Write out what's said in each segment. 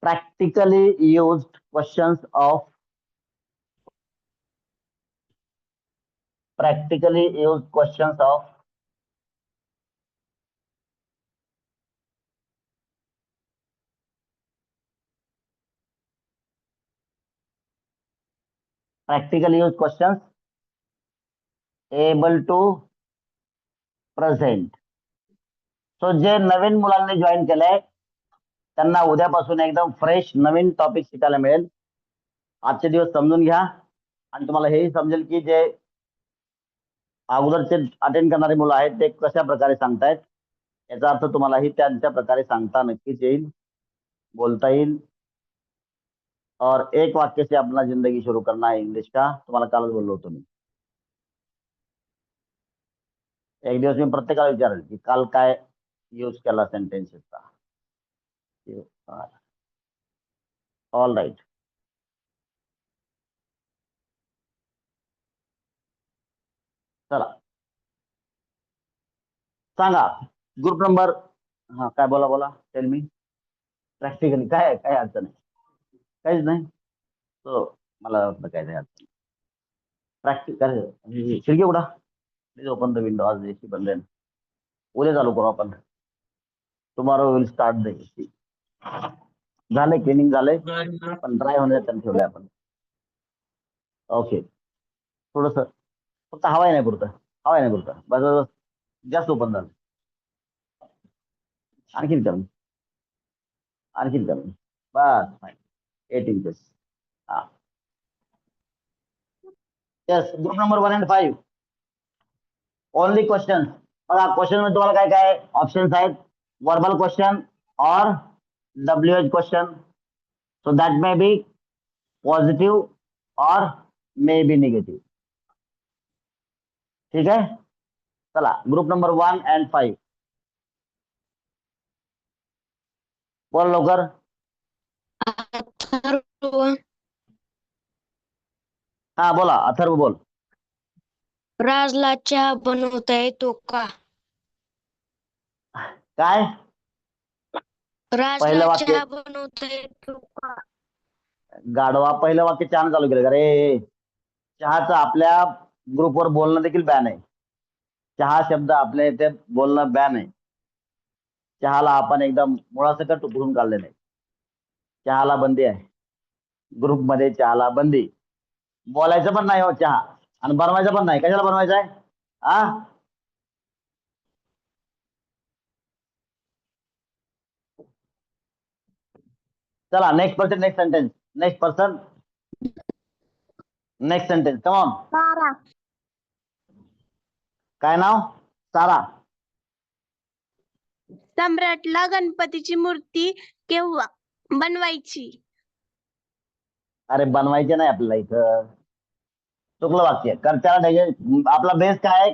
practically used questions of practically used questions of practically used questions able to present. So जे नवीन मुलांनी join केलंय त्यांना उद्यापासून एकदम फ्रेश नवीन टॉपिक शिकायला मिळेल. आजचे दिवस समजून घ्या आणि तुम्हाला हेही समजेल की जे अगोदरचे अटेंड करणारे मुलं आहेत ते कशा प्रकारे सांगतायत. याचा अर्थ तुम्हालाही त्यांच्या प्रकारे सांगता नक्कीच येईल, बोलता येईल. और एक वाक्य से अपना जिंदगी शुरू करना है इंग्लिश का. तुम्हाला कालच बोललो होतो मी. एक दिवस मी प्रत्येकाला विचारेल की काल काय यूज केला सेंटेन्सेसचा. All right. चला सांगा ग्रुप नंबर. हा काय बोला बोला टेल मी. प्रॅक्टिकली काय काय अडचण नाही, काहीच नाही. तो मला वाटलं काय नाही अडचण. प्रॅक्टिकल खिडकी उघडा. Please open the window. आज एसी बंद आहे. उद्या चालू करू आपण. Tomorrow will start the AC. झाले क्लिनिंग झाले पण ड्राय होण्यासाठी ठेवले आपण. ओके थोडस फक्त हवाय नाही पुरतं, हवाय नाही पुरतं बस. जास्त ओपन झालं. आणखीन कमी, आणखीन कमी. बस 8 इंचेस. हा yes. Group number 1 and 5 only question. बघा क्वेश्चन मध्ये तुम्हाला काय काय ऑप्शन्स आहेत. वर्बल क्वेश्चन और WH question. So that may be positive और मे बी निगेटिव्ह. ठीक आहे. चला ग्रुप नंबर 1 and 5 बोल लवकर. हा बोला अथर्व बोल. राजला चहा बनवता येतो का? काय राजला पहिलं वाक्य चहा बनवता येतो का? गाढवा पहिलं वाक्य चहानं चालू केलं का रे. चहाचं आपल्या ग्रुपवर बोलणं देखील बॅन आहे. चहा शब्द आपल्या इथे बोलणं बॅन आहे. चहाला आपण एकदम मुळासकट उकळून काढले नाही. चहाला बंदी आहे. ग्रुपमध्ये चहाला बंदी. बोलायचं पण नाही हो चहा आणि बनवायचं पण नाही. कशाला बनवायचं आहे हा. चला next person next sentence. Next person next sentence. Come on. Sara. काय नाव. सारा. सम्राटला गणपतीची मूर्ती केव्हा बनवायची? अरे बनवायचे नाही आपल्याला इथं. चुकलं वाक्य. कर्त्याला डायजेस्ट. आपला बेस काय.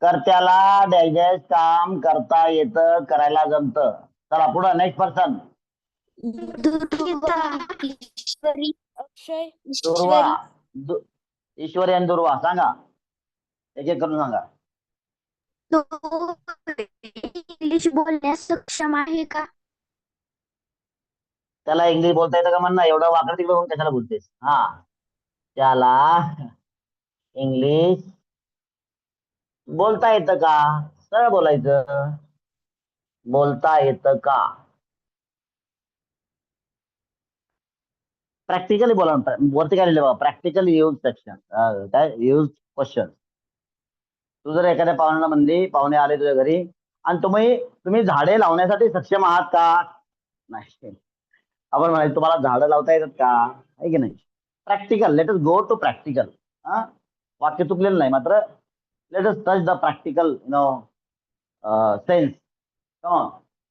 कर्त्याला डायजेस्ट काम करता येतं, करायला जमतं. चला पुढं नेक्स्ट पर्सन. दुर्वा. ईश्वरी आणि दुर्वा सांगा. एक एक करून सांगा. तो इंग्लिश बोलण्यास सक्षम आहे का? त्याला इंग्लिश बोलता येतं का म्हणणं. एवढं वाकडं तिकडं बघून कशाला बोलतेस. हा त्याला इंग्लिश बोलता येतं का. सरळ बोलायचं. बोलता येतं का. प्रॅक्टिकली बोला. वरती काय लिहिलं बघा. Practically use section. काय यूज क्वेश्चन. तू जर एखाद्या पाहुण्याला म्हणली, पाहुणे आले तुझ्या घरी आणि तुम्ही झाडे लावण्यासाठी सक्षम आहात का. नाही. आपण म्हणायचं तुम्हाला झाडं लावता येतात का. आहे की नाही. Practical. Let us go to practical. हा वाक्य चुकलेलं नाही मात्र. Let us touch the practical sense.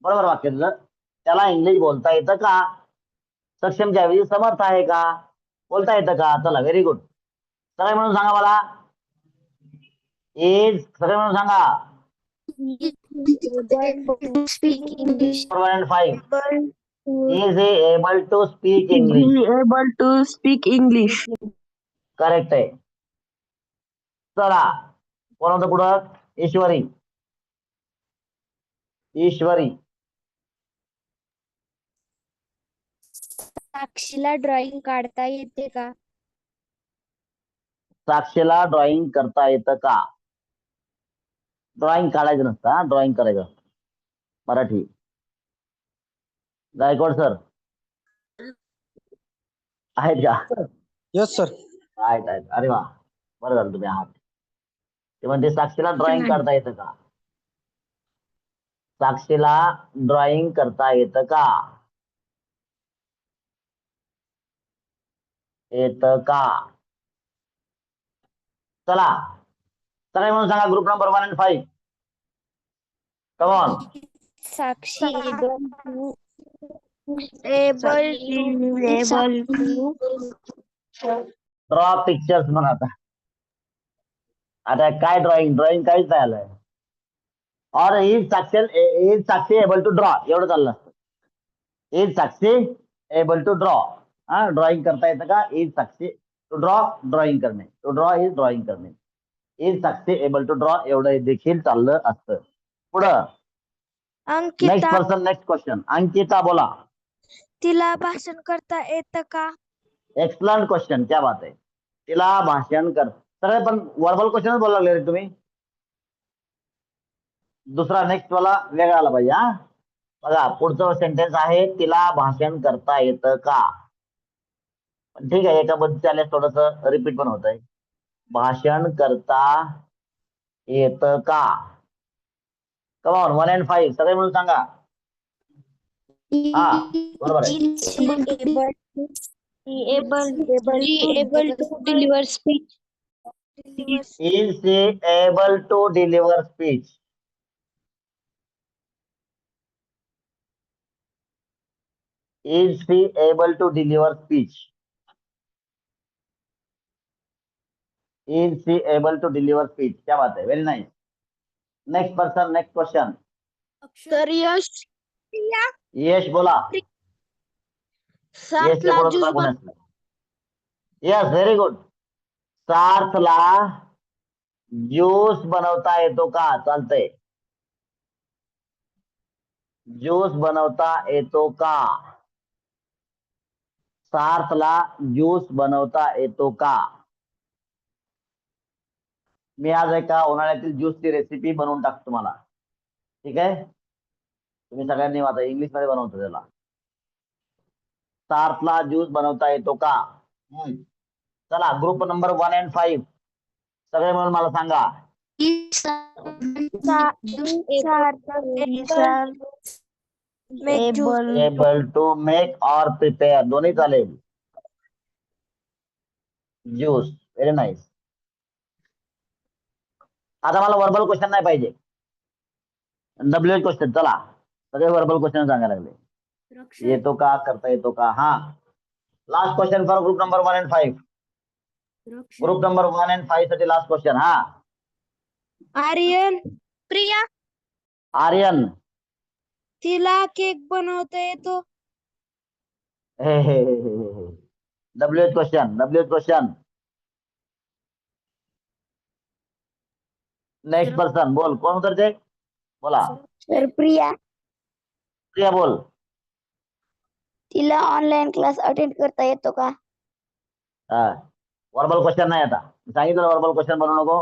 बरोबर वाक्य तुझं. त्याला इंग्लिश बोलता येतं का. सक्षमच्या ऐवजी समर्थ आहे का. बोलता येतं का. चला व्हेरी गुड. सगळे म्हणून सांगा मला. इज सगळे म्हणून सांगा. Speak English. 4 and 5 is he able to speak English. able to speak English. Correct आहे. चला कोण होतं पुढं. ईश्वरी. ईश्वरी साक्षीला ड्रॉइंग काढता येते का? साक्षीला ड्रॉइंग करता येतं का? ड्रॉइंग काढायचं नसतं, ड्रॉइंग करायचं असतं. मराठी. गायकवाड सर आहेत का? Yes sir. आहेत. अरे वा, बरं झालं तुम्ही आहात. ते म्हणते साक्षीला ड्रॉइंग काढता येतं का? साक्षीला ड्रॉइंग करता येतं का? येतं का? चला सगळे म्हणून सांगा group number 1 and 5. Come on. Sakshi able draw pictures म्हणा आता काय ड्रॉइंग काहीच नाही आलंय. Or is Sakshi able to draw एवढं चाललं असतं. Is Sakshi able to draw. Drawing करता येतं का? Is Sakshi to draw drawing करणे. टू ड्रॉ इज ड्रॉइंग करणे. Is Sakshi able to draw एवढं देखील चाललं असतं. पुढं next Ankita person next question. Ankita बोला. तिला भाषण करता येतं का? एक्सलंट क्वेश्चन, क्या बात आहे. तिला भाषण कर सगळे पण वर्बल क्वेश्चन बोलायला लागले रे तुम्ही. दुसरा नेक्स्ट वाला वेगळा आला पाहिजे. बघा पुढचं सेंटेन्स आहे तिला भाषण करता येतं का? ठीक आहे, एका पद्धती आल्यास थोडस रिपीट पण होत आहे. भाषण करता येतं का? कम ऑन 1 and 5 सगळे मिळून सांगा. बरोबर आहे. able to deliver speech. Is she able to deliver speech? Is she able to deliver speech? Is she able to deliver speech? क्या बात है, very nice. Next person, next question. तर यश यश बोला. यशचे पुढे तुला कोण असलं? Yes, very good. सार्थला ज्यूस बनवता येतो का? चालतंय. ज्यूस बनवता येतो का? सार्थला ज्यूस बनवता येतो का? मी आज एका उन्हाळ्यातील ज्यूसची रेसिपी बनवून टाकतो तुम्हाला. ठीक आहे, तुम्ही सगळ्यांनी आता इंग्लिश मध्ये बनवतो त्याला. सार्थला ज्यूस बनवता येतो का? चला ग्रुप नंबर 1 and 5 सगळे मिळून मला सांगा. एबल टू मेक और प्रिपेअर दोन्ही चालेल. Juice, very nice. आता मला वर्बल क्वेश्चन नाही पाहिजे, WH क्वेश्चन. चला सगळे वर्बल क्वेश्चन सांगायला लागले. येतो का? करता येतो का? Last question for group number 1 and 5. Group number 1 and 5 साठी लास्ट क्वेश्चन. आर्यन प्रिया आर्यन. तिला केक बनवता येतो. WH question. नेक्स्ट पर्सन बोल, कोण उतरते? बोला. तर प्रिया प्रिया बोल. तिला ऑनलाईन क्लास अटेंड करता येतो का? वर्बल क्वेश्चन नाही. आता सांगितलं वर्बल क्वेश्चन बनवू नको.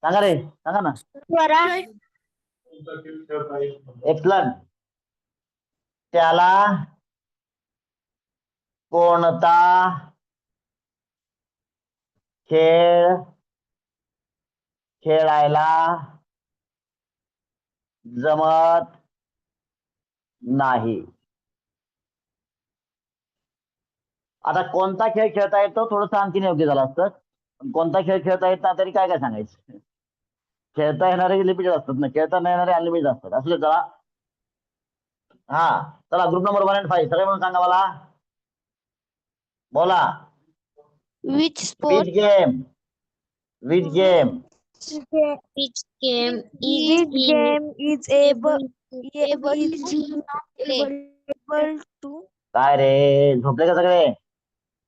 सांगा रे, सांगा ना. एक्सलंट. त्याला कोणता खेळ खेळायला जमत नाही? आता कोणता खेळ खेळता येतो थोडस आणखीन योग्य झालं असतं. कोणता खेळ खेळता येत नाही तरी काय सांगायचं. खेळता येणारे लिमिटेड असतात ना, खेळता नाही येणारे अनलिमिटेड असतात. असले चला. चला ग्रुप नंबर 1 and 5 सगळे म्हणून सांगा मला. बोला. Which sport game is able to काय रे, झोपले का सगळे?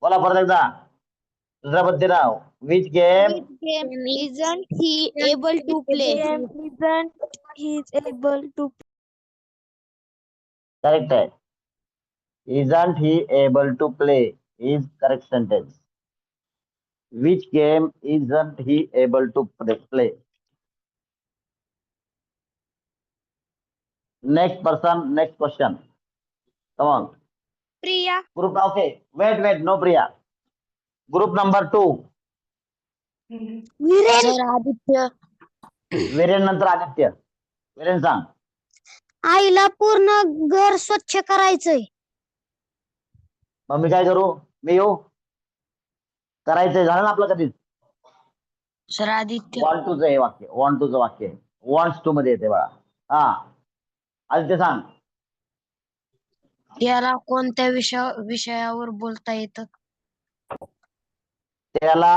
बोला परत एकदा. दुसऱ्या पद्धती नाव. Which game isn't he able to play? Correct आहे. Isn't he able to play is correct sentence. Which game isn't he able to play? Next person, next question. Come on. Priya. Group, okay. Wait, no Priya. Group number 2. Viren. Aditya. Viren नंतर आदित्य. वीरेन सांग. आईला पूर्ण घर स्वच्छ करायचंय. मग मी काय करू? मी येऊ? करायचंय झालं ना आपलं कधीच. सर आदित्य. वॉन्ट टूचं हे वाक्य, वॉन्ट टूचं वाक्य, वॉन्ट्स टू मध्ये येते बाळा. हा, आदित्य सांग. याला कोणत्या विषयावर बोलता येतं? त्याला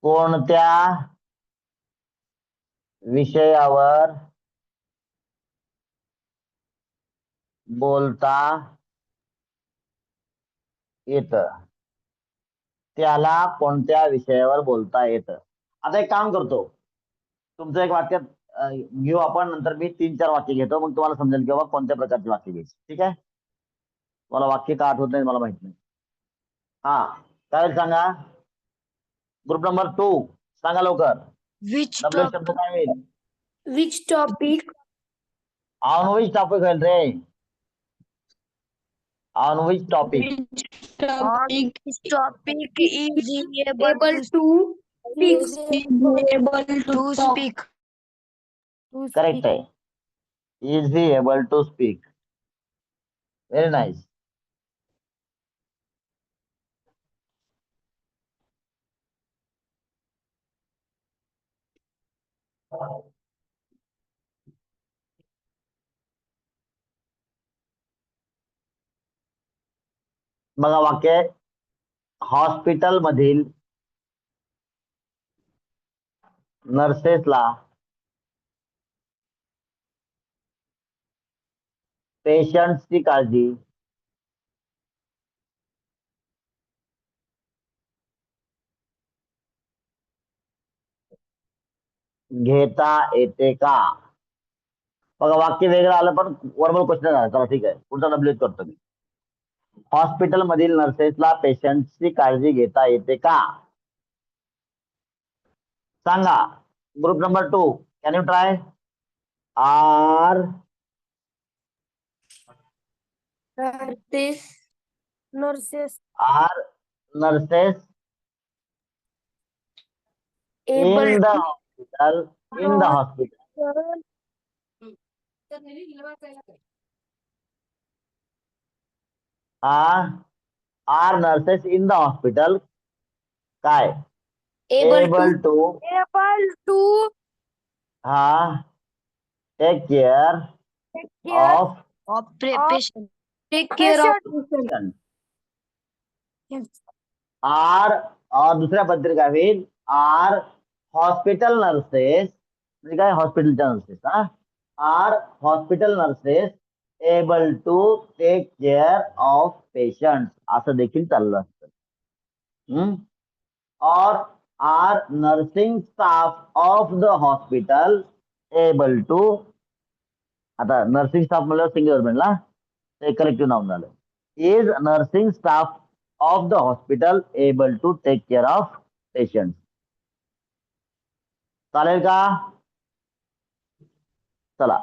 कोणत्या विषयावर बोलता येतं? त्याला कोणत्या विषयावर बोलता येतं? आता एक काम करतो, तुमचं एक वाक्य घेऊ आपण, नंतर मी 3-4 वाक्य घेतो, मग तुम्हाला समजेल की बाबा कोणत्या प्रकारचे वाक्य घ्यायचे. ठीक आहे? मला वाक्य का आठवत नाही मला माहित नाही. हा, काय सांगा. ग्रुप नंबर 2 सांगा लवकर. विच शब्द काय होईल? Which topic on which topic होईल रे? On which topic? Topic is able to speak. Correct आहे. Is he able to speak. Very nice. बघा वाक्य, हॉस्पिटल मधील नर्सेसला पेशंट्सची काळजी घेता येते का? बघा वाक्य वेगळं आलं पण वर्बल क्वेश्चन झाला. चला ठीक आहे, पुढचा डब्ल्यू करतो मी. हॉस्पिटल मधील नर्सेसला पेशंटची काळजी घेता येते का? सांगा. Group number 2, can you try? Are nurses are nurses able in the hospital, in the hospital. Are nurses in the hospital काय? able to take care of patient. Take care of. patient. are और दुसऱ्या पद्धतीने काय होईल? R hospital nurses म्हणजे काय? हॉस्पिटलच्या nurses. Are hospital nurses able to take care of patient असं देखील चाललं असतं. Or are nursing staff of the hospital able to, आता नर्सिंग स्टाफ म्हणलं सिंग्युलर म्हणला, ते कलेक्टिव्ह नाउन झालं. Is nursing staff of the hospital able to take care of patient. चालेल का? चला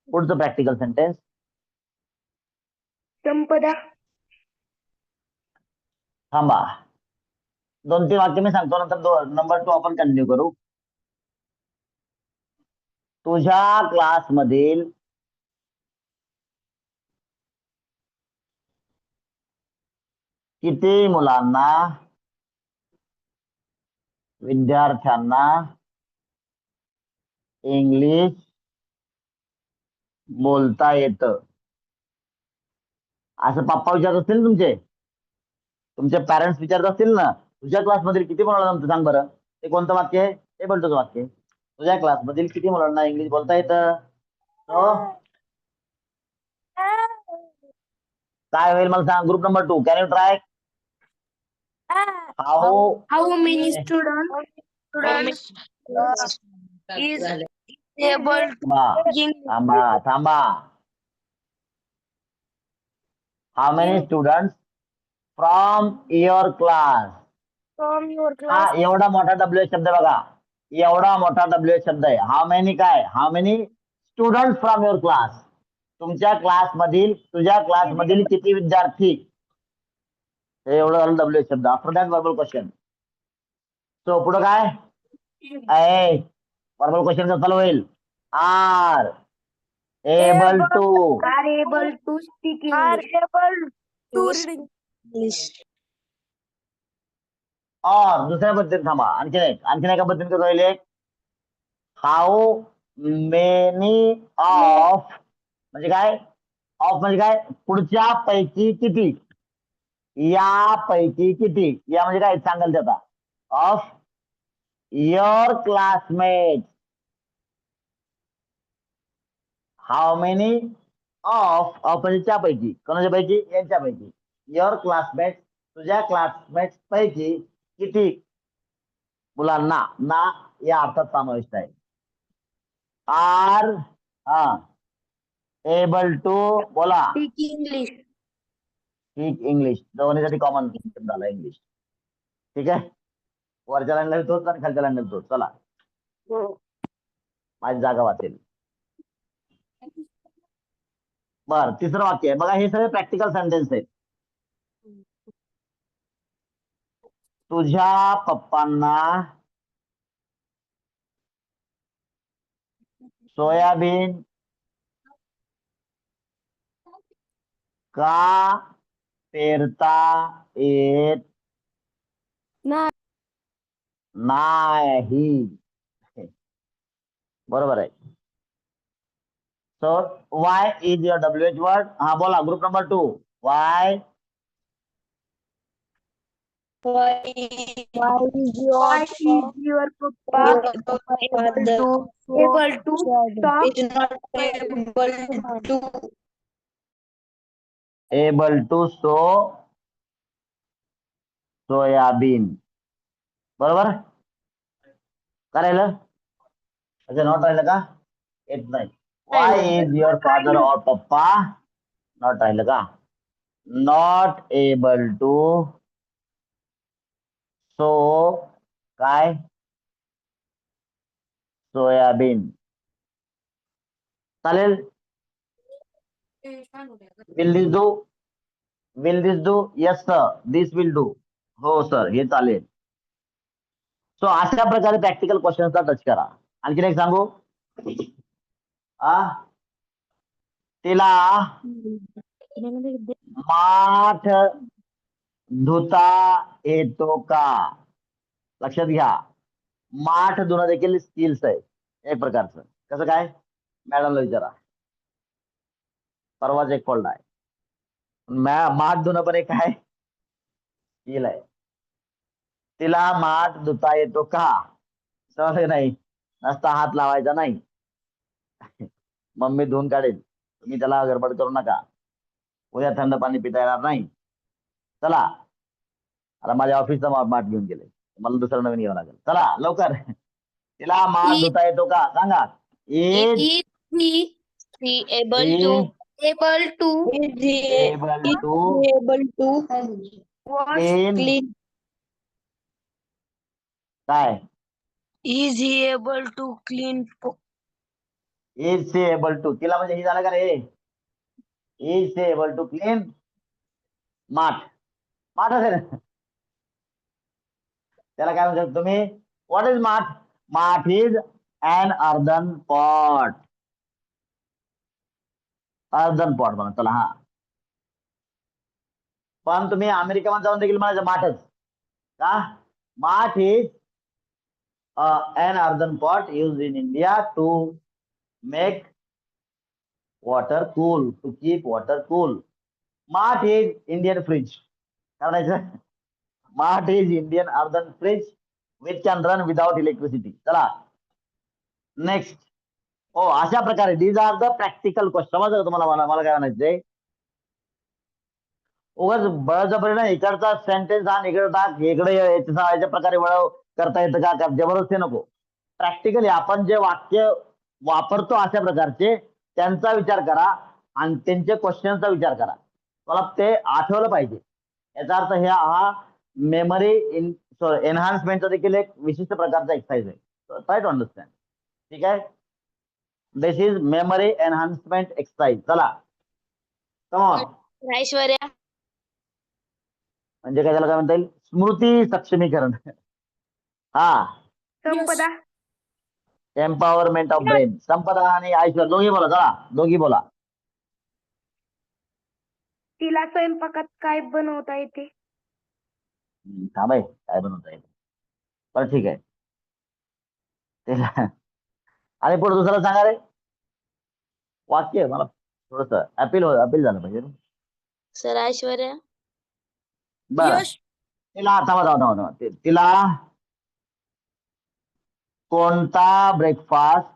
पुढचं प्रॅक्टिकल सेंटेन्स. संपदा. थांबा, 2-3 वाक्य मी सांगतो, नंतर नंबर 2 आपण कंटिन्यू करू. तुझ्या क्लासमधील किती मुलांना, विद्यार्थ्यांना इंग्लिश बोलता येतं? असं पप्पा विचारत असतील तुमचे पॅरेंट्स विचारत असतील ना, तुझ्या क्लासमधील किती मुलांना जमतं सांग बरं. ते कोणतं वाक्य आहे? टेबल टूचं वाक्य. तुझ्या क्लासमधील किती मुलांना इंग्लिश बोलता येतं? काय होईल मला सांग. Group number 2, can you try? How many students is able to थांबा थांबा. How many student from your class. from your हा class. एवढा मोठा डब्ल्यू शब्द आहे बघा. एवढा मोठा डब्ल्यू शब्द आहे. हाऊ मेनी काय? How many student from your class. तुमच्या क्लास मधील तुझ्या क्लास मधील किती विद्यार्थी. हे एवढं झालं डब्ल्यू शब्द. After that verbal question. So पुढं काय आहे. वर्बल क्वेश्चन कसं चालू होईल. Are able to. Are able to speak English. Are able to read English. और दुसऱ्या पद्धतीने थांबा. आणखीन एका पद्धतीने कसं होईल. हाऊ मेनी ऑफ म्हणजे काय. ऑफ म्हणजे काय. पुढच्या पैकी किती. यापैकी किती. या म्हणजे काय सांगाल त्याचा. Of your classmate. How many of म्हणजे त्यापैकी. कोणाच्या पैकी. यांच्यापैकी. युअर क्लासमेट तुझ्या क्लासमेट पैकी किती मुलांना ना या अर्थात समाविष्ट आहे. आर एबल टू बोला. Speak English. Speak English. दोन्हीसाठी कॉमन झाला इंग्लिश. ठीक आहे. वरच्या लाईनला तोच आणि खालच्या लाईनला तोच. चला माझी जागा वाचेल. बर तिसरं वाक्य आहे बघा. हे सगळे प्रॅक्टिकल सेंटेन्स आहेत. तुझ्या पप्पांना सोयाबीन का पेरता येत नाही. बरोबर आहे. So Y is your WH word. हा बोला group number 2. Y Why is your papa able to talk? Is not able to. Able to sow soybean. बरोबर का राहिलं. अच्छा नॉट राहिलं का. येत नाही. वाय इज युअर फादर और पप्पा. नॉट राहिलं का. नॉट एबल टू सो काय सोयाबीन. चालेल. Will this do. Will this do. Yes sir this will do. हो सर हे चालेल. सो अशा प्रकारे प्रॅक्टिकल क्वेश्चनचा टच करा. आणखीन एक सांगू. तिला माठ धुता येतो का. लक्षात घ्या. माठ धुणं देखील स्किल्स आहे एक प्रकारचं. कसं काय मॅडमला विचारा. परवाच एक फोल्ड आहे. माठ धुणं पण एक काय स्किल आहे. तिला माठ धुता येतो का. समजलं नाही. नसता हात लावायचा नाही. मम्मी धुवून काढेल. तुम्ही त्याला गडबड करू नका. उद्या थंड पाणी पिता येणार नाही. चला आता माझ्या ऑफिसचा माठ घेऊन गेले. मला दुसरं नवीन घ्यावं लागेल. चला लवकर. तिला माठ धुता येतो का सांगा. Is Able to. Able to. Able to Able to. Wash. Clean काय. Is he able to clean? Is she able to. तिला म्हणजे हे झालं का रे. Is she able to clean माठ. माठ असेल त्याला काय म्हणतात तुम्ही. व्हॉट इज माठ. माठ is an earthen pot. Earthen pot म्हणा. चला हा. पण तुम्ही अमेरिकेमध्ये जाऊन देखील म्हणायचं माठच का. माठ is an earthen pot used in India to make water cool, to keep water cool. Mart is Indian fridge. काय म्हणायचं. Mart is Indian earthen fridge which can run without electricity. चला नेक्स्ट. हो अशा प्रकारे these are the practical questions. समजलं तुम्हाला. मला काय म्हणायचंय. उगाच बळजबरी ना इकडचा सेंटेन्स हा इकडे टाक इकडे याच्या प्रकारे वळव करता येतं का. जबरदस्ती नको. प्रॅक्टिकली आपण जे वाक्य वापरतो अशा प्रकारचे त्यांचा विचार करा आणि त्यांचे क्वेश्चनचा विचार करा. मला ते आठवलं पाहिजे. याचा अर्थ हा मेमरी एनहान्समेंटचा देखील एक विशिष्ट प्रकारचा एक्सरसाइज आहे. Try to understand. ठीक आहे. This is memory enhancement exercise. चला कम ऑन. ऐश्वर्या. म्हणजे काय त्याला काय म्हणता येईल? स्मृती सक्षमीकरण. हा. Sampada. Empowerment of brain. Sampada आणि ऐश्वर्या दोघी बोला. चला दोघी बोला. तिला स्वयंपाकात काय बनवता येते? थांब आहे. काय बनवता येईल? बरं ठीक आहे. आणि पुढे दुसरं सांगा रे. वाक्य मला थोडस अपील झालं पाहिजे. सर ऐश्वर्या. बरं. तिला थांबा. तिला कोणता ब्रेकफास्ट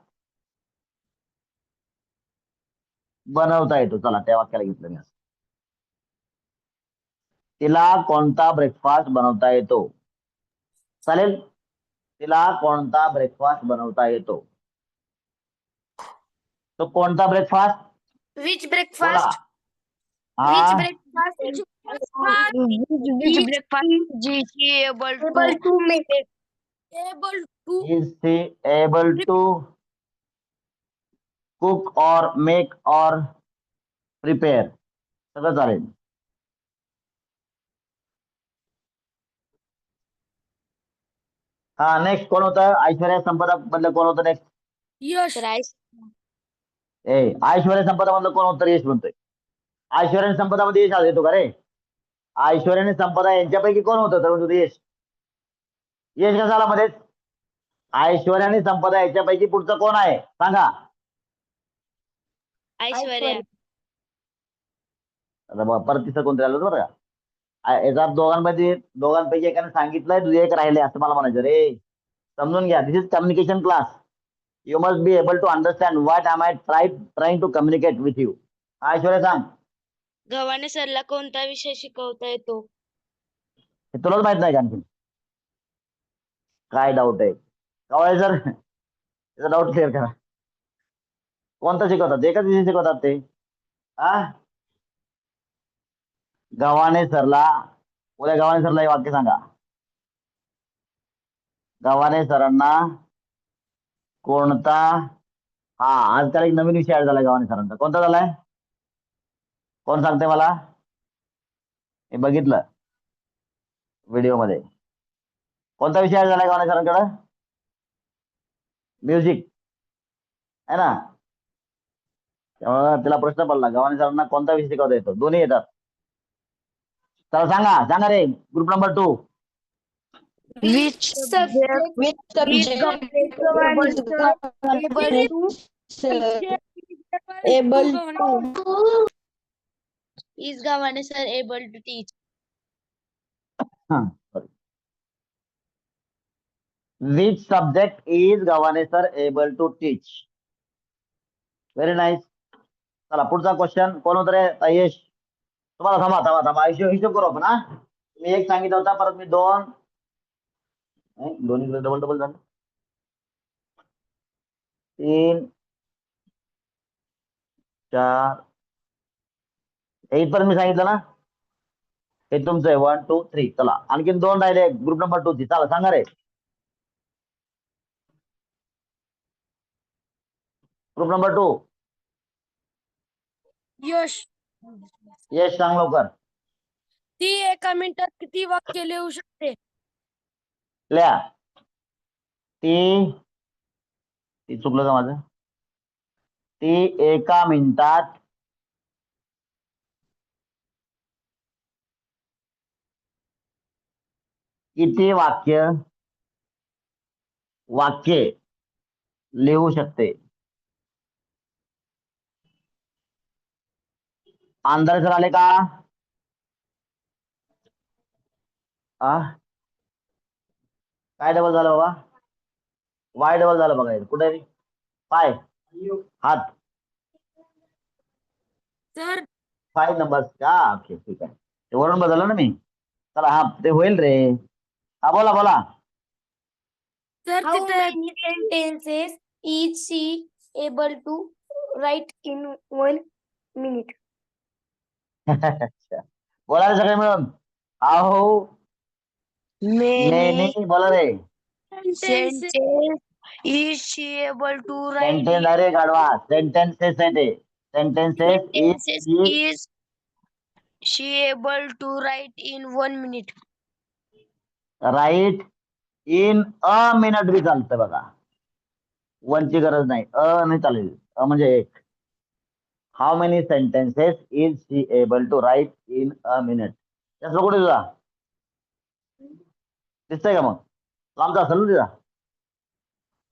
बनवता येतो? चला त्या वाक्याला घेतलं मी. तिला कोणता ब्रेकफास्ट बनवता येतो? चालेल. तिला कोणता ब्रेकफास्ट बनवता येतो? तो कोणता ब्रेकफास्ट? Which breakfast? हा. Is she able to cook or make or prepare? सगळं चालेल. हा. नेक्स्ट कोण होतं? ऐश्वर्या संपदा मधलं कोण होतं नेक्स्ट? यश. ऐश्वर्या संपदा मधलं कोण होतं? यश म्हणतोय. ऐश्वर्या आणि संपदा मध्ये यश येतो का रे? ऐश्वर्या आणि संपदा यांच्यापैकी कोण होतं? तर म्हणतो यश. यश कसा आला मध्येच? ऐश्वर्या आणि संपदा याच्यापैकी पुढचं कोण आहे सांगा? ऐश्वर्या. परत तिसरं कोणतरी आलं बरं का? याचा दोघांपैकी एकाने सांगितलंय, तुझे एक राहिले असं मला म्हणायचं रे. समजून घ्या. This is communication class. You must be able to understand what am I trying to communicate with you. Aishwarya सांग. गव्हाणे सरला कोणता विषय शिकवता येतो? हे तुलाच माहित नाही का आणखी? काय डाऊट आहे? कवळे सर त्याचा डाऊट क्लिअर करा. कोणता शिकवतात? एकच विषय शिकवतात ते. गव्हाणे सरला हे वाक्य सांगा. गव्हाणे सरांना कोणता आजकाल एक नवीन विषय ऍड झालाय गव्हाणे सरांचा. कोणता झालाय? कोण सांगते मला? मी बघितलं व्हिडिओ मध्ये. कोणता विषय ऍड झालाय गव्हाणे सरांकडे? म्युझिक आहे ना. त्यामुळे तिला प्रश्न पडला गव्हाणे सरांना कोणता विषय शिकवता येतो? दोन्ही येतात. चला सांगा रे. Group number 2. Which subject is Gavane sir able to teach? Which subject is Gavane sir able to teach? Very nice. चला पुढचा क्वेश्चन कोण होतं रे? यश. तुम्हाला थांबा. हिशोब करू आपण. मी एक सांगितलं होता, परत मी दोन डबल झालं. 3 4 पण मी सांगितलं ना. हे तुमचं आहे 1 2 3. चला आणखीन 2 राहिले ग्रुप नंबर 2 ची. चला सांगा रे. Group number 2. यश. सांग लवकर. ती एका मिनिटात किती वाक्य लिहू शकते? लिहा. ती चुकलं का माझं? ती एका मिनिटात किती वाक्य लिहू शकते? अंधारे सर आले का? काय डबल झालं बाबा? वाय डबल झालं बघा. कुठे रे? पाय हात. सर 5 नंबर का? ओके ठीक आहे. ते वरून बदललं ना मी. चला ते होईल रे. बोला. Sir, how many sentences is she able to write in 1 minute. अच्छा. बोला रे सगळे मिळून. हाऊ मेनी बोला रे. Sentence is she able to write sentence अरे गाढवा सेंटेन्सेस आहे ते. Sentences sentences is she able to write in 1 minute. Write in a minute बी चालतं बघा. वनची गरज नाही. नाही चालेल. म्हणजे एक. How many sentences is she able to write in a minute. त्याचं कुठे तुझा दिसतंय का मग? लांबचा असेल ना तिचा.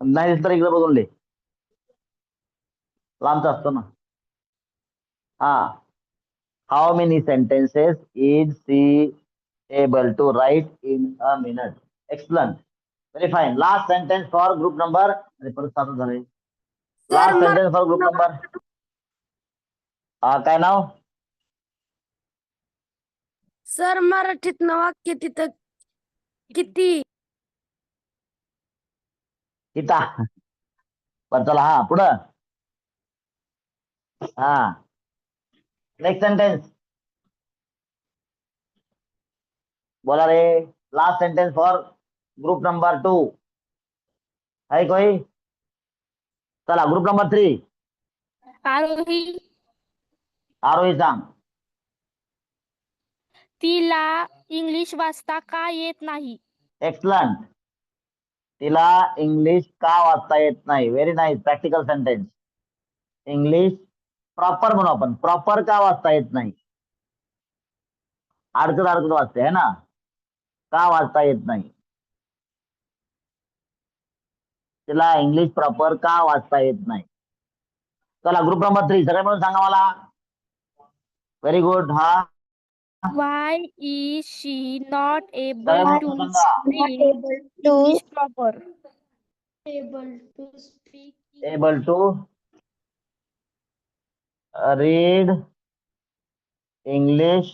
नाही दिसत तर इकडे बघून लिह. लांबचा असतो ना. हा. How many sentences is she able to write in a minute. Excellent. Very fine. Last sentence for group number. अरे परत चालू झाले. Last sentence for group number. काय नाव? सर मराठीतनं वाक्य तिथं किती? गीता. बरं चला हा पुढं. हा नेक्स्ट सेंटेन्स बोला रे. Last sentence for group number 2 है कोई? चला ग्रुप नंबर 3 आरोही आरोही सांग. तिला इंग्लिश वाचता का येत नाही? एक्सलंट. तिला इंग्लिश का वाचता येत नाही. Very nice. Practical sentence. English proper म्हणू आपण. प्रॉपर का वाचता येत नाही. अडचण अडचण वाचते है ना. का वाचता येत नाही. तिला इंग्लिश प्रॉपर का वाचता येत नाही. चला ग्रुप नंबर 3 सगळे मिळून सांगा मला. Very good. हा Why is she not सगळे able to मिळून सांगा. speak English proper? Able to read English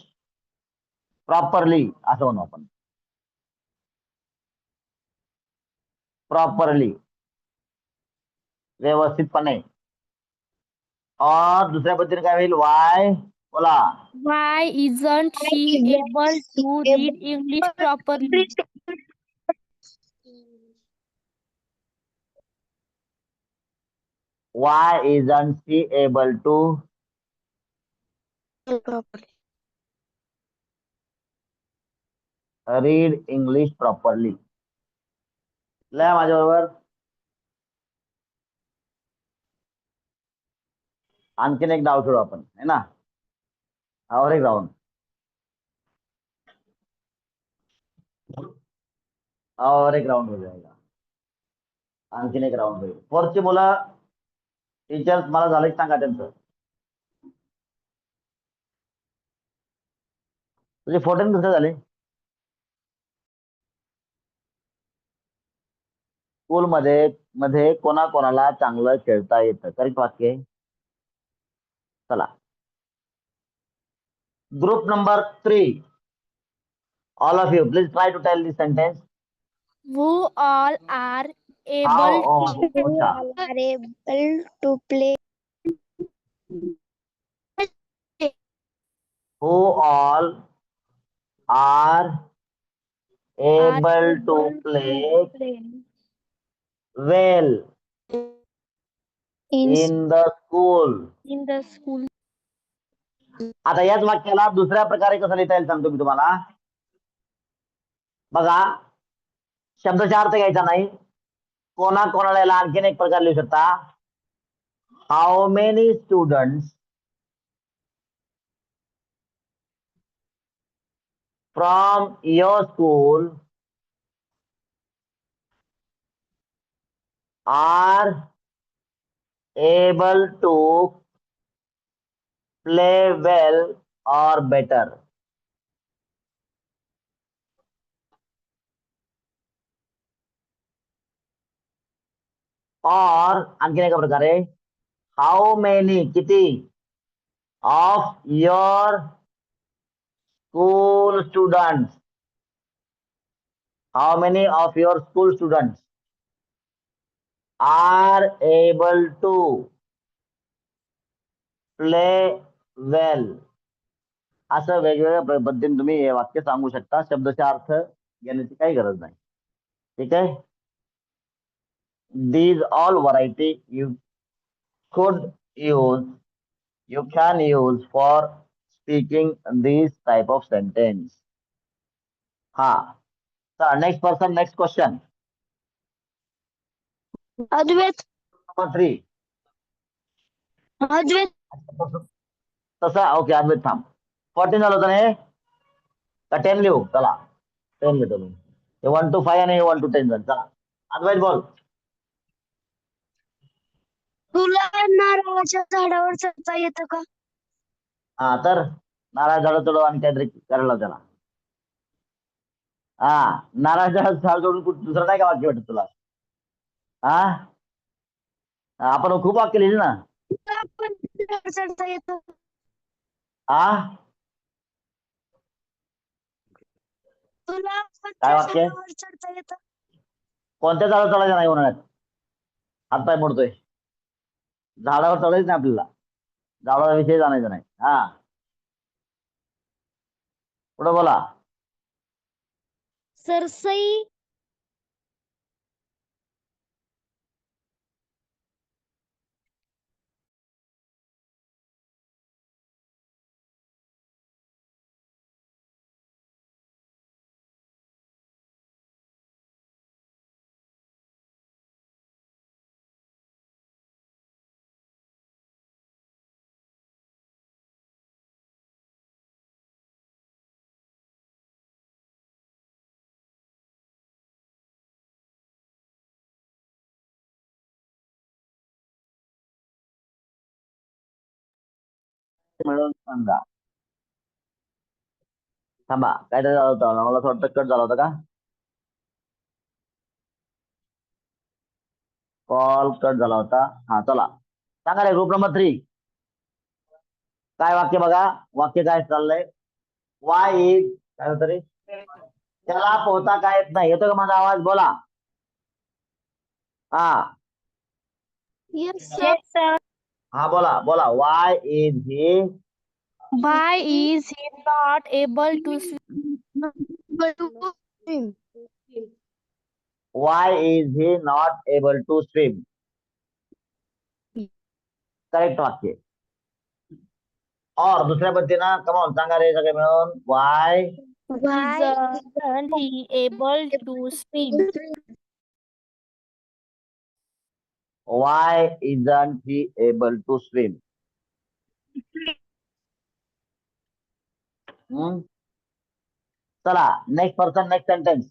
properly असं म्हणू आपण. प्रॉपरली व्यवस्थितपणे. और दुसऱ्या पद्धतीने काय होईल. वाय बोला. Why isn't she able to read English properly? Why isn't she able to read English properly? लय माझ्या बरोबर. आणखीन एक डाव खेळू आपण है ना. और एक राऊंड. और एक राउंड हो जाएगा. आणखीन एक राउंड होईल. फोर्थची मुलं टीचर्स मला झालं की सांगा त्यांचं. तुझे फोटो कसे झाले. स्कूल मध्ये कोणाकोणाला चांगलं खेळता येतं. करेक्ट वाक्य. चला group number 3 all of you please try to tell this sentence. Who all are How able to अच्छा. are able to play. Who all are able to play well in the school. in the school? आता याच वाक्याला दुसऱ्या प्रकारे कसं लिहिता येईल सांगतो मी तुम्हाला. बघा शब्दाचा अर्थ घ्यायचा नाही. कोणाला याला आणखीन एक प्रकार लिहू शकता. How many students from your school are able to play well or better. और आणखीन एका प्रकारे हाऊ मेनी किती of your school students. How many of your school students are able to play well, असं वेगवेगळ्या पद्धतीने तुम्ही हे वाक्य सांगू शकता. शब्दचा अर्थ घेण्याची काही गरज नाही. ठीक आहे. these all variety could use you can use for speaking these type of sentence. हा. चला नेक्स्ट पर्सन, नेक्स्ट क्वेश्चन. अद्वैत नंबर 3. अद्वैत तसा ओके. अद्वैत थांब. 14 झालं होतं ना हे, का 10 लिहू? चला 10 लिहितो मी. हे 1 to 5 आणि हे 1 to 10 झालं. चला अद्वैत बोल. तुला नारळाच्या झाडावर चढता येतं का? हा तर नारळ झाड चढव आणि काहीतरी करायला त्याला. हा नारळ झाड सोडून दुसरं नाही का वाक्य वाटत तुला? हा आपण खूप वाक्य लिहिली ना. तुला पण झाडावर चढता येतं? हा तुला पण काय त्या वाक्य? झाडावर चढता येतं? कोणत्या झाडावर चढायचं नाही उन्हाळ्यात? हातपाय मोडतोय. झाडावर चढायचं नाही आपल्याला. झाडाचा विषय जाणायचा नाही. हा पुढे बोला. सरसई मिळून सांगा. थांबा काय झालं होतं, मला असं वाटतं कट झाला होता का? कॉल कट झाला होता. हा चला सांगा रे. ग्रुप नंबर 3 काय वाक्य बघा. वाक्य काय चाललंय? वाय इज काय होतं रे? त्याला पोहता काय येत नाही. येतो का माझा आवाज? बोला. हा येस सर. हा बोला बोला. Why is he Why is he not able to swim? Why is he not able to swim. Correct वाक्य. और दुसऱ्या पद्धतीनं कमॉन सांगा रे सगळे मिळून. Why Isn't he able to swim? Why isn't he able to swim. चला next person, next sentence.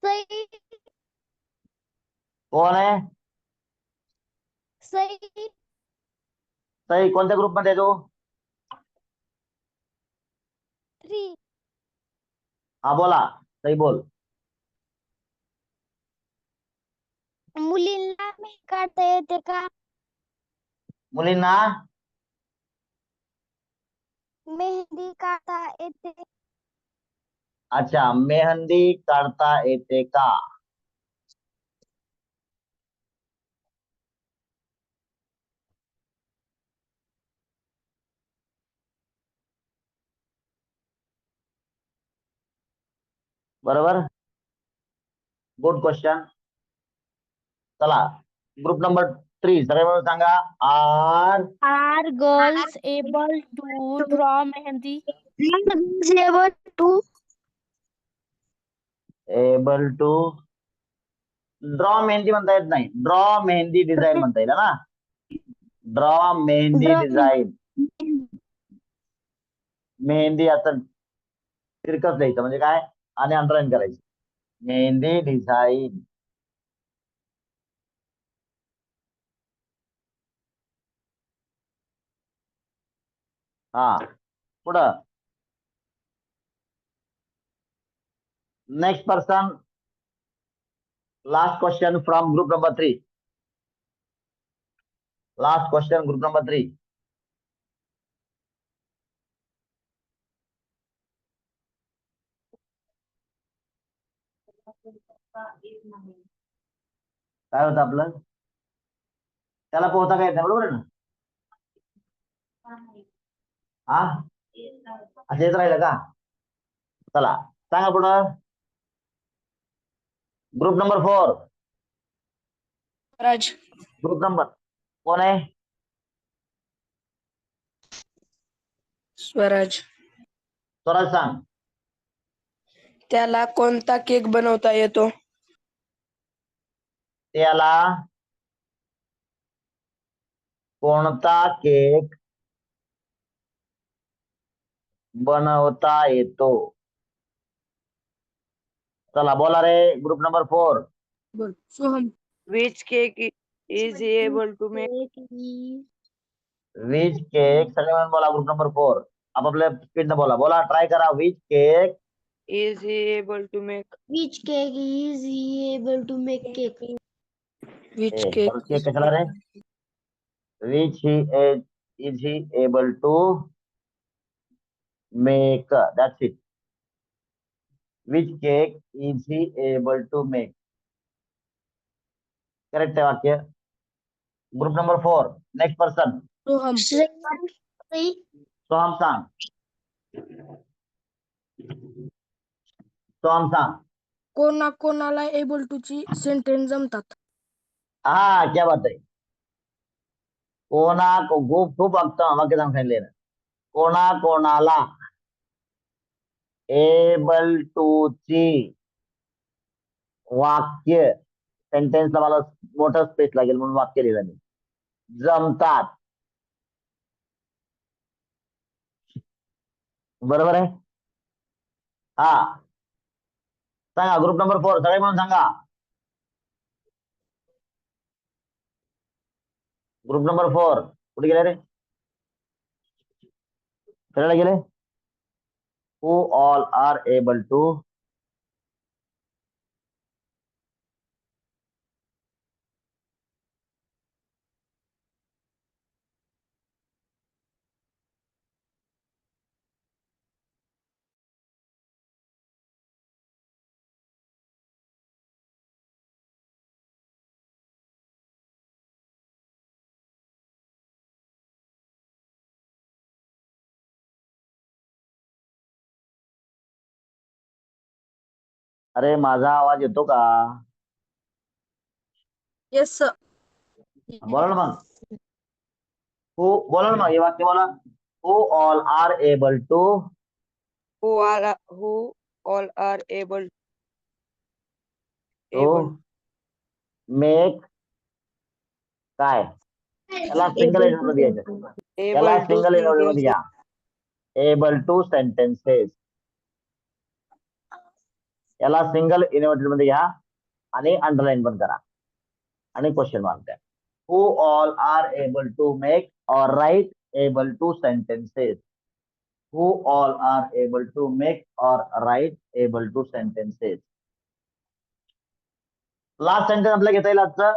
Sai कोण आहे? सई सई कोणत्या ग्रुप मध्ये आहे तो? 3 हा बोला. सई बोल. मुलींना मेहंदी काढता येते का? मुलींना मेहंदी काढता येते? अच्छा मेहंदी काढता येते का? बरोबर. Good question. चला ग्रुप नंबर 3 सगळे मिळून सांगा. Are Are girls able to draw mehendi? जेवण तू एबल टू ड्रॉ मेहंदी म्हणता येत नाही. ड्रॉ मेहंदी डिझाईन म्हणता येईल ना. Draw mehndi design. मेहंदी असं तिरकस लिहायचं म्हणजे काय आणि अंडरलाईन करायची. मेहंदी डिझाईन. हा पुढं next person. Last question from group number 3. Last question group number 3. काय होतं आपलं, त्याला पोहता काय येत नाही, बरोबर आहे ना? हा, असं येत राहिलं का? चला सांगा पुढं. Group number 4. Swaraj. Group number कोण आहे? स्वराज. स्वराज सांग. त्याला कोणता केक बनवता येतो? त्याला कोणता केक बनवता येतो? चला बोला रे, ग्रुप नंबर 4. बोल Soham. Which cake is he able to make? Which cake, सगळे मिळून बोला ग्रुप नंबर 4. आपापल्या स्पीड बोला, बोला ट्राय करा. Which cake Is he able to make? Which cake is he able to make cake? Which cake? Cake कशाला रे? Which he is he able to make, that's it. Which cake is he able to make, correct आहे वाक्य. Group number 4. Next person. Soham. Soham सांग. सोहम सांग. कोणाला able to ची sentence जमतात? हा, क्या बात आहे. खूप खूप वाक्य सांगितले ना. कोणाला एबल टू ची वाक्य, सेंटेन्सला मला मोठं स्पेस लागेल म्हणून वाक्य लिहिलं मी. जमतात, बरोबर आहे. हा सांगा ग्रुप नंबर 4, सगळे म्हणून सांगा. ग्रुप नंबर 4 कुठे गेले रे? फिरायला गेले. हू ऑल आर एबल टू अरे माझा आवाज येतो का? Yes sir. बोला ना मग. हू बोला ना मग, हे वाक्य बोला. Who all are able to Who all are able to make, काय त्याला सिंगल इनवर्ड मध्ये घ्यायचं. त्याला able to सिंगल इनवर्ड मध्ये sentences. घ्या. एबल टू सेंटेन्सेस, याला सिंगल इन्व्हर्टेड मध्ये घ्या आणि अंडरलाईन पण करा आणि क्वेश्चन मार्क द्या. Who all are able to make और write able to sentences. Who all are able to make और write able to sentences. Last sentence आपल्याला घेता येईल आजचं.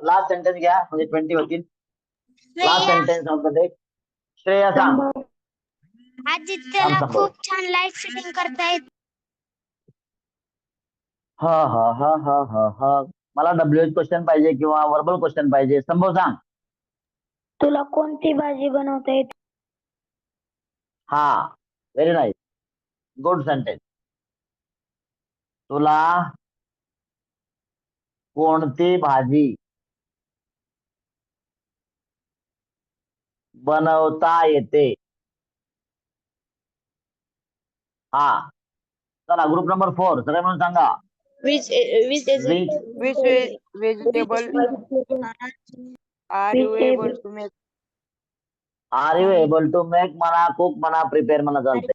लास्ट सेंटेन्स घ्या म्हणजे 20 होतील. Last sentence of the day. Shreya सांग. आदित्यला खूप छान लाईट फिटिंग करता येत. हा हा हा हा हा हा मला WH क्वेश्चन पाहिजे किंवा वर्बल क्वेश्चन पाहिजे. संभव सांग. तुला कोणती भाजी बनवता येते? हा, व्हेरी नाईस, गुड सेंटेन्स. तुला कोणती भाजी बनवता येते? हा, चला ग्रुप नंबर 4 सगळे म्हणून सांगा. Which vegetable are you able to make? Are you able to make म्हणा, कुक म्हणा, प्रिपेअर म्हणा, चालते.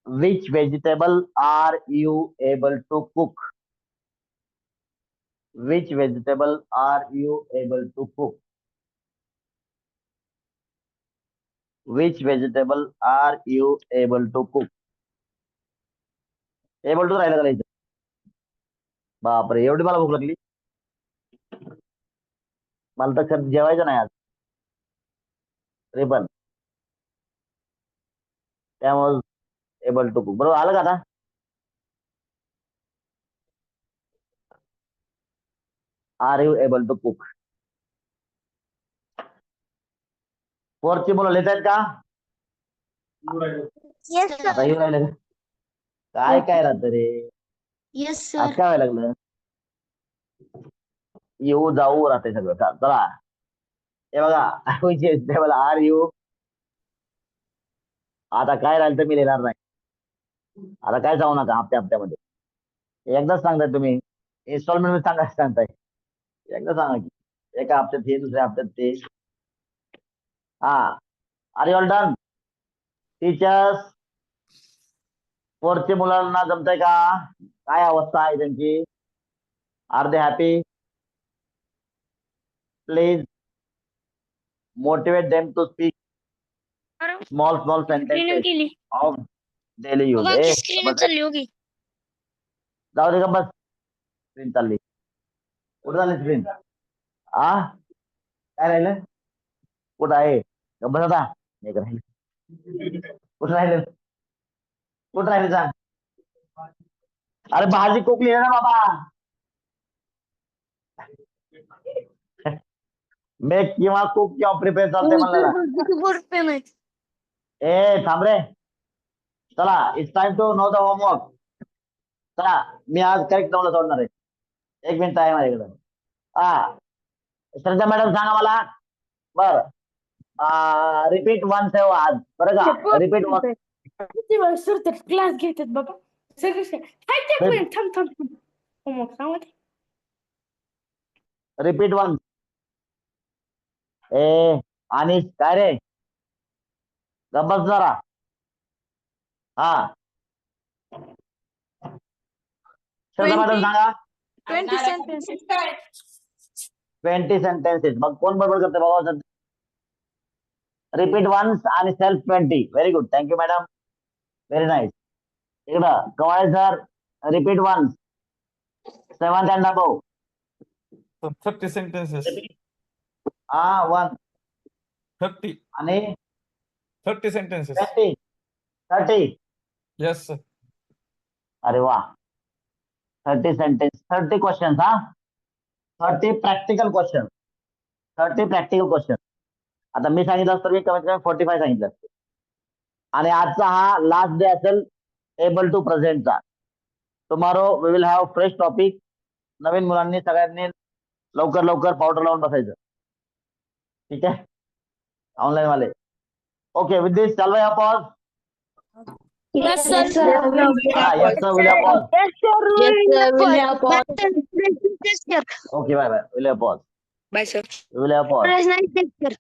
Which vegetable are you able to cook? Which vegetable are you able to cook? Which vegetable are you able to cook? Able to राहिलं का इथं? बापरे, एवढी मला भूक लागली. मला तर जेवायचं नाही आज तरी पण, त्यामुळे एबल टू कुक बरोबर आलं का आता? Are you able to cook? फोर्थची मुलं लिहित आहेत का? येस आता येऊ राहिलं का? काय काय राहतं रे? येस आज काय व्हायला लागलं? येऊ जाऊ राहते सगळं. चला हे बघा आर यू. आता काय राहिलं तर मी लिहिणार नाही. आता काय जाऊ नका हप्त्यामध्ये. एकदाच सांगताय तुम्ही, इन्स्टॉलमेंट मध्ये सांगताय. एकदा सांगा की एका हप्त्यात हे, दुसऱ्या हप्त्यात ते. हा, are you all done? Teachers, फोर्थच्या मुलांना जमतंय का? काय अवस्था आहे त्यांची? Are they happy? Please motivate them to speak small sentences of daily use. जाऊ दे का बस. स्क्रीन चालली. कुठं झाली स्क्रीन? काय राहिलं? कुठं आहे? बस आता. एक राहिलं. कुठं राहिलं? कुठं राहिलं सांग? अरे भाजी कोकली आहे ना बाबा. मेक किंवा कुक किंवा प्रिपेअर चालते म्हणलं. ए थांब रे. चला, it's time to know the homework. चला, मी आज करेक्ट नवलं सोडणार आहे. 1 मिनिट आहे माझ्याकडं. श्रद्धा मॅडम सांगा मला. बर, रिपीट वन सेव आज बरं का? Repeat one. किती वेळ सुरतात क्लास घेतात बाबा सगळे. थांब होमवर्क सांगा. Repeat one. ए आणि काय रे? गप्पच जरा. हा, श्रद्धा मॅडम सांगा. 20 sentences. 20 सेंटेन्सेस. मग कोण बरोबर करते बाबा? रिपीट वन्स आणि self 20. Very good, thank you madam, very nice. इकडं Kawale sir. Repeat once 7th and above. 30 sentences. हा, 1 30 आणि 30 sentences. 30. Yes, sir. अरे वा. 30 सेंटेन्स, 30 क्वेश्चन. हा, 30 प्रॅक्टिकल क्वेश्चन. 30 practical question. आता मी सांगितलं असतं मी कमीत कमी 45 सांगितलं असतं. आणि आजचा हा लास्ट डे असेल एबल टू प्रेझेंटचा. Tomorrow we will have fresh topic. नवीन मुलांनी सगळ्यांनी लवकर पावडर लावून बसायचं. ठीक आहे, ऑनलाईन वाले. ओके, विथ दिस चालू आहे pause. Yes, sir. Yes sir, will pause. Okay, bye bye. Will pause. Bye, sir. Will pause. Nice, sir.